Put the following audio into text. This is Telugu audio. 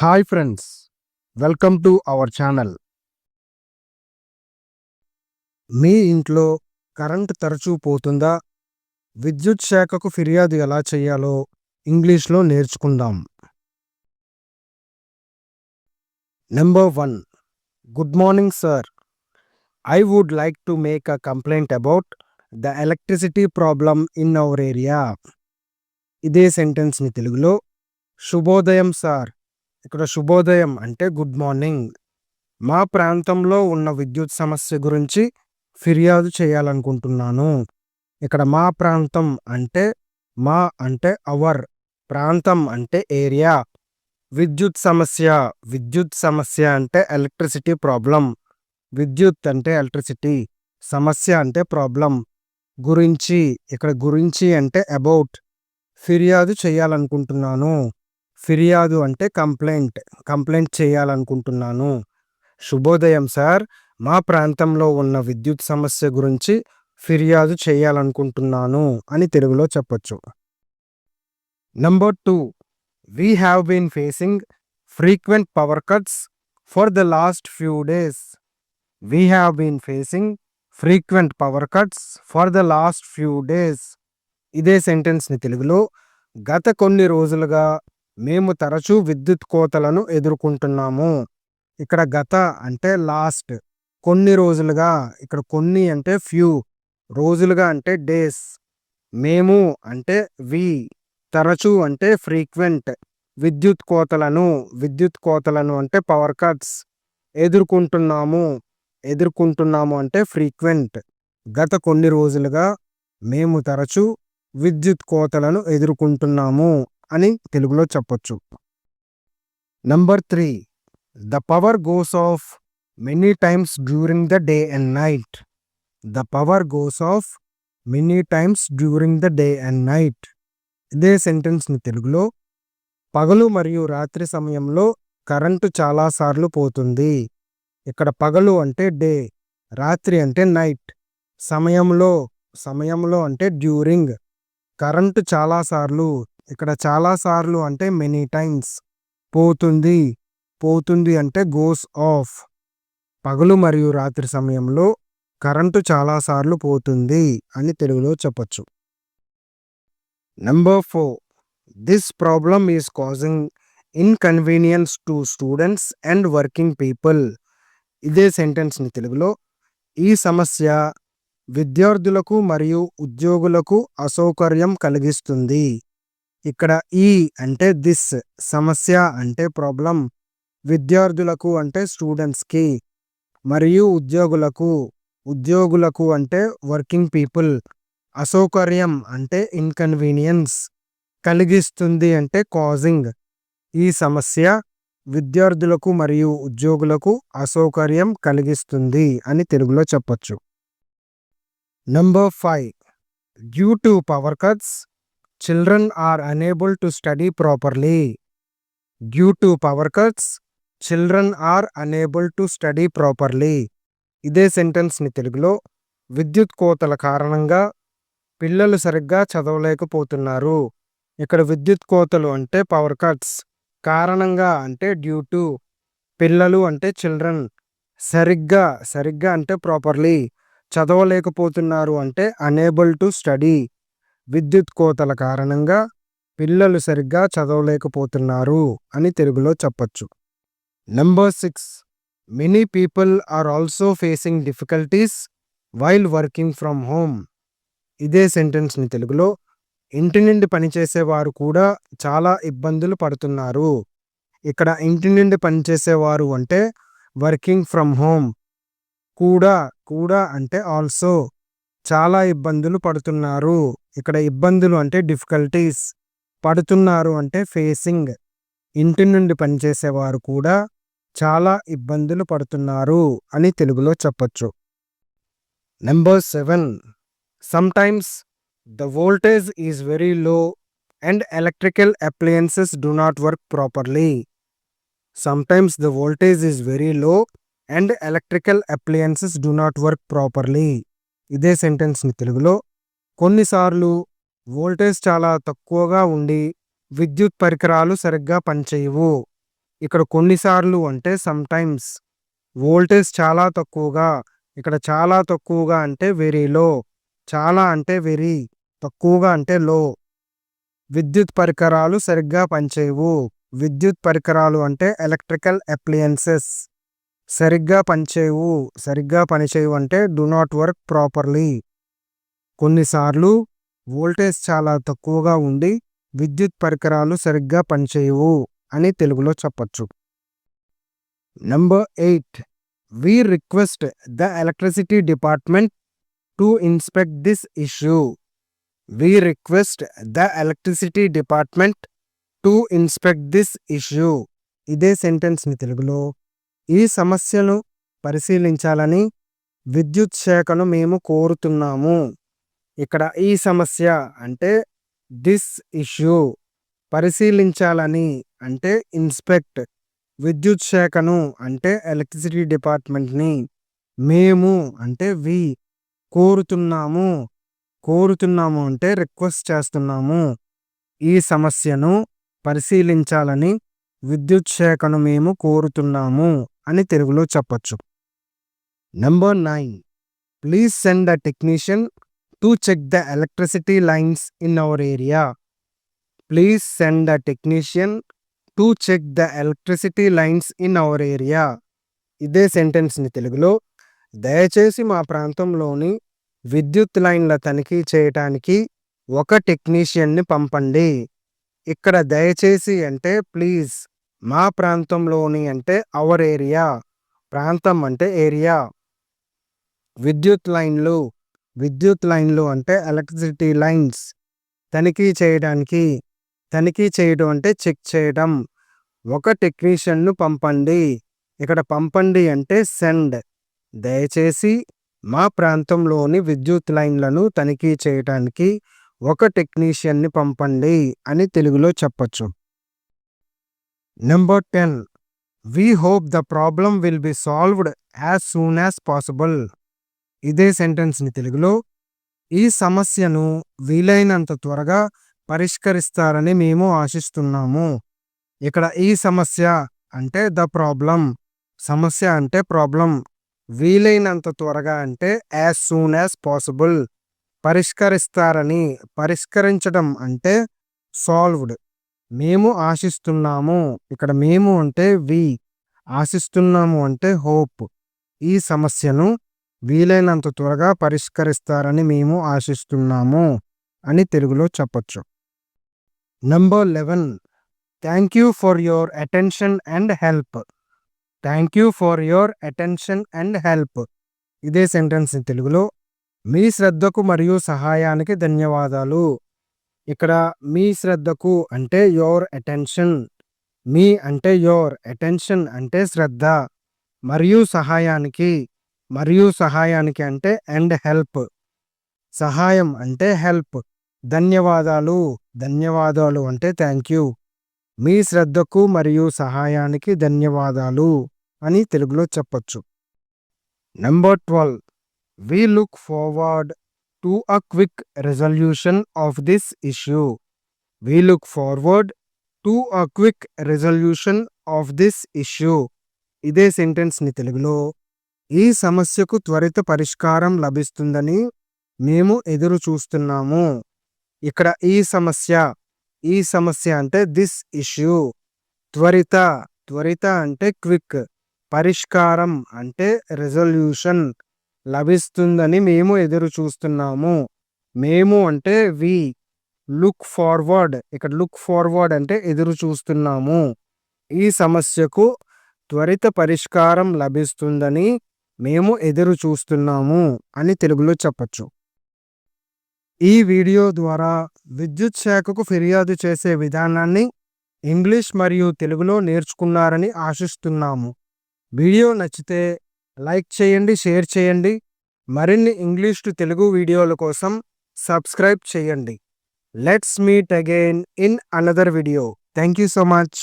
Hi friends, welcome to our channel. మీ ఇంట్లో కరెంట్ తరచూ పోతుందా? విద్యుత్ శాఖకు ఫిర్యాదు ఎలా చేయాలో ఇంగ్లీష్లో నేర్చుకుందాం. Number 1. Good morning sir. I would like to make a complaint about the electricity problem in our area. ఇదే సెంటెన్స్ని తెలుగులో శుభోదయం సార్. ఇక్కడ శుభోదయం అంటే గుడ్ మార్నింగ్. మా ప్రాంతంలో ఉన్న విద్యుత్ సమస్య గురించి ఫిర్యాదు చేయాలనుకుంటున్నాను. ఇక్కడ మా ప్రాంతం అంటే అంటే అవర్, ప్రాంతం అంటే ఏరియా, విద్యుత్ సమస్య అంటే ఎలక్ట్రిసిటీ ప్రాబ్లం. విద్యుత్ అంటే ఎలక్ట్రిసిటీ, సమస్య అంటే ప్రాబ్లం, గురించి ఇక్కడ గురించి అంటే అబౌట్, ఫిర్యాదు చేయాలనుకుంటున్నాను. ఫిర్యాదు అంటే కంప్లైంట్ చేయాలనుకుంటున్నాను. శుభోదయం సార్, మా ప్రాంతంలో ఉన్న విద్యుత్ సమస్య గురించి ఫిర్యాదు చేయాలనుకుంటున్నాను అని తెలుగులో చెప్పొచ్చు. Number 2. We have been facing frequent power cuts for the last few days. We have been facing frequent power cuts for the last few days. ఇదే సెంటెన్స్ని తెలుగులో గత కొన్ని రోజులుగా మేము తరచూ విద్యుత్ కోతలను ఎదుర్కొంటున్నాము. ఇక్కడ గత అంటే లాస్ట్, కొన్ని రోజులుగా, ఇక్కడ కొన్ని అంటే ఫ్యూ, రోజులుగా అంటే డేస్, మేము అంటే వి, తరచూ అంటే ఫ్రీక్వెంట్, విద్యుత్ కోతలను అంటే పవర్ కట్స్, ఎదుర్కొంటున్నాము అంటే ఫ్రీక్వెంట్. గత కొన్ని రోజులుగా మేము తరచూ విద్యుత్ కోతలను ఎదుర్కొంటున్నాము అని తెలుగులో చెప్పొచ్చు. Number 3. The power goes off many times during the day and night. The power goes off many times during the day and night. ఇదే సెంటెన్స్ని తెలుగులో పగలు మరియు రాత్రి సమయంలో కరెంటు చాలాసార్లు పోతుంది. ఇక్కడ పగలు అంటే డే, రాత్రి అంటే నైట్, సమయంలో అంటే డ్యూరింగ్, కరెంటు చాలాసార్లు, ఇక్కడ చాలాసార్లు అంటే మెనీ టైమ్స్, పోతుంది అంటే గోస్ ఆఫ్. పగలు మరియు రాత్రి సమయంలో కరెంటు చాలాసార్లు పోతుంది అని తెలుగులో చెప్పొచ్చు. Number 4. This problem is causing inconvenience to students and working people. ఇదే సెంటెన్స్ని తెలుగులో ఈ సమస్య విద్యార్థులకు మరియు ఉద్యోగులకు అసౌకర్యం కలిగిస్తుంది. ఇక్కడ ఈ అంటే దిస్, సమస్య అంటే ప్రాబ్లం, విద్యార్థులకు అంటే స్టూడెంట్స్కి, మరియు ఉద్యోగులకు అంటే వర్కింగ్ పీపుల్, అసౌకర్యం అంటే ఇన్కన్వీనియన్స్, కలిగిస్తుంది అంటే కాజింగ్. ఈ సమస్య విద్యార్థులకు మరియు ఉద్యోగులకు అసౌకర్యం కలిగిస్తుంది అని తెలుగులో చెప్పొచ్చు. Number 5. Due to power cuts, children are unable to study properly. Due to power cuts, children are unable to study properly. ఇదే సెంటెన్స్ని తెలుగులో విద్యుత్ కోతల కారణంగా పిల్లలు సరిగ్గా చదవలేకపోతున్నారు. ఇక్కడ విద్యుత్ కోతలు అంటే పవర్ కట్స్, కారణంగా అంటే డ్యూ టు, పిల్లలు అంటే చిల్డ్రన్, సరిగ్గా అంటే ప్రాపర్లీ, చదవలేకపోతున్నారు అంటే అనేబుల్ టు స్టడీ. విద్యుత్ కోతల కారణంగా పిల్లలు సరిగ్గా చదవలేకపోతున్నారు అని తెలుగులో చెప్పొచ్చు. Number 6. Many people are also facing difficulties while working from home. ఇదే సెంటెన్స్ని తెలుగులో ఇంటి నుండి పనిచేసేవారు కూడా చాలా ఇబ్బందులు పడుతున్నారు. ఇక్కడ ఇంటి నుండి పనిచేసేవారు అంటే వర్కింగ్ ఫ్రమ్ హోమ్, కూడా అంటే ఆల్సో, చాలా ఇబ్బందులు పడుతున్నారు. ఇక్కడ ఇబ్బందులు అంటే డిఫికల్టీస్, పడుతున్నారు అంటే ఫేసింగ్. ఇంటి నుండి పనిచేసేవారు కూడా చాలా ఇబ్బందులు పడుతున్నారు అని తెలుగులో చెప్పొచ్చు. Number 7. Sometimes the voltage is very low and electrical appliances do not work properly. Sometimes the voltage is very low and electrical appliances do not work properly. ఇదే సెంటెన్స్ని తెలుగులో కొన్నిసార్లు వోల్టేజ్ చాలా తక్కువగా ఉండి విద్యుత్ పరికరాలు సరిగ్గా పనిచేయవు. ఇక్కడ కొన్నిసార్లు అంటే సమ్‌టైమ్స్ వోల్టేజ్ చాలా తక్కువగా, ఇక్కడ చాలా తక్కువగా అంటే వెరీ లో, చాలా అంటే వెరీ, తక్కువగా అంటే లో. విద్యుత్ పరికరాలు సరిగ్గా పనిచేయవు. విద్యుత్ పరికరాలు అంటే ఎలక్ట్రికల్ అప్లయన్సెస్. సరిగ్గా పనిచేయవు, సరిగ్గా పనిచేయవు అంటే డు నాట్ వర్క్ ప్రాపర్‌లీ. కొన్నిసార్లు వోల్టేజ్ చాలా తక్కువగా ఉండి విద్యుత్ పరికరాలు సరిగ్గా పనిచేయవు అని తెలుగులో చెప్పొచ్చు. Number 8 we request the electricity department to inspect this issue. We request the electricity department to inspect this issue. ఇదే సెంటెన్స్‌ని తెలుగులో ఈ సమస్యను పరిశీలించాలని విద్యుత్ శాఖను మేము కోరుతున్నాము. ఇక్కడ ఈ సమస్య అంటే దిస్ ఇష్యూ, పరిశీలించాలని అంటే ఇన్స్పెక్ట్, విద్యుత్ శాఖను అంటే ఎలక్ట్రిసిటీ డిపార్ట్మెంట్ని, మేము అంటే వి, కోరుతున్నాము, కోరుతున్నాము అంటే రిక్వెస్ట్ చేస్తున్నాము. ఈ సమస్యను పరిశీలించాలని విద్యుత్ శాఖను మేము కోరుతున్నాము అని తెలుగులో చెప్పొచ్చు. Number 9 please send a technician to check the electricity lines in our area. Please send a technician to check the electricity lines in our area. ఇదే సెంటెన్స్‌ని తెలుగులో దయచేసి మా ప్రాంతంలోని విద్యుత్ లైన్ల తనిఖీ చేయటానికి ఒక టెక్నీషియన్ని పంపండి. ఇక్కడ దయచేసి అంటే ప్లీజ్, మా ప్రాంతంలోని అంటే అవర్ ఏరియా, ప్రాంతం అంటే ఏరియా. విద్యుత్ లైన్లు అంటే ఎలక్ట్రిసిటీ లైన్స్. తనిఖీ చేయడం అంటే చెక్ చేయడం. ఒక టెక్నీషియన్ను పంపండి. ఇక్కడ పంపండి అంటే సెండ్. దయచేసి మా ప్రాంతంలోని విద్యుత్ లైన్లను తనిఖీ చేయడానికి ఒక టెక్నీషియన్ని పంపండి అని తెలుగులో చెప్పొచ్చు. Number 10 we hope the problem will be solved as soon as possible. ఇదే సెంటెన్స్‌ని తెలుగులో ఈ సమస్యను వీలైనంత త్వరగా పరిష్కరిస్తారని మేము ఆశిస్తున్నాము. ఇక్కడ ఈ సమస్య అంటే ద ప్రాబ్లం, సమస్య అంటే ప్రాబ్లం, వీలైనంత త్వరగా అంటే యాజ్ సూన్ యాజ్ పాసిబుల్, పరిష్కరిస్తారని, పరిష్కరించడం అంటే సాల్వ్డ్. మేము ఆశిస్తున్నాము, ఇక్కడ మేము అంటే వి, ఆశిస్తున్నాము అంటే హోప్. ఈ సమస్యను వీలైనంత త్వరగా పరిష్కరిస్తారని మేము ఆశిస్తున్నాము అని తెలుగులో చెప్పొచ్చు. Number 11 thank you for your attention and help. Thank you for your attention and help. ఇదే సెంటెన్స్‌ని తెలుగులో మీ శ్రద్ధకు మరియు సహాయానికి ధన్యవాదాలు. ఇక్కడ మీ శ్రద్ధకు అంటే యువర్ అటెన్షన్, మీ అంటే యువర్, అటెన్షన్ అంటే శ్రద్ధ, మరియు సహాయానికి అంటే అండ్ హెల్ప్, సహాయం అంటే హెల్ప్, ధన్యవాదాలు అంటే థ్యాంక్ యూ. మీ శ్రద్ధకు మరియు సహాయానికి ధన్యవాదాలు అని తెలుగులో చెప్పొచ్చు. Number 12 we look forward to a quick resolution of this issue. We look forward to a quick resolution of this issue. ఇదే సెంటెన్స్‌ని తెలుగులో ఈ సమస్యకు త్వరిత పరిష్కారం లభిస్తుందని మేము ఎదురు చూస్తున్నాము. ఇక్కడ ఈ సమస్య అంటే దిస్ ఇష్యూ, త్వరిత అంటే క్విక్, పరిష్కారం అంటే రెజల్యూషన్, లభిస్తుందని మేము ఎదురు చూస్తున్నాము. మేము అంటే వి, లుక్ ఫార్వర్డ్, ఇక్కడ లుక్ ఫార్వర్డ్ అంటే ఎదురు చూస్తున్నాము. ఈ సమస్యకు త్వరిత పరిష్కారం లభిస్తుందని మేము ఎదురు చూస్తున్నాము అని తెలుగులో చెప్పొచ్చు. ఈ వీడియో ద్వారా విద్యుత్ శాఖకు ఫిర్యాదు చేసే విధానాన్ని ఇంగ్లీష్ మరియు తెలుగులో నేర్చుకున్నారని ఆశిస్తున్నాము. వీడియో నచ్చితే లైక్ చేయండి, షేర్ చేయండి. మరిన్ని ఇంగ్లీష్ టు తెలుగు వీడియోల కోసం సబ్స్క్రైబ్ చేయండి. Let's meet again in another video. Thank you so much.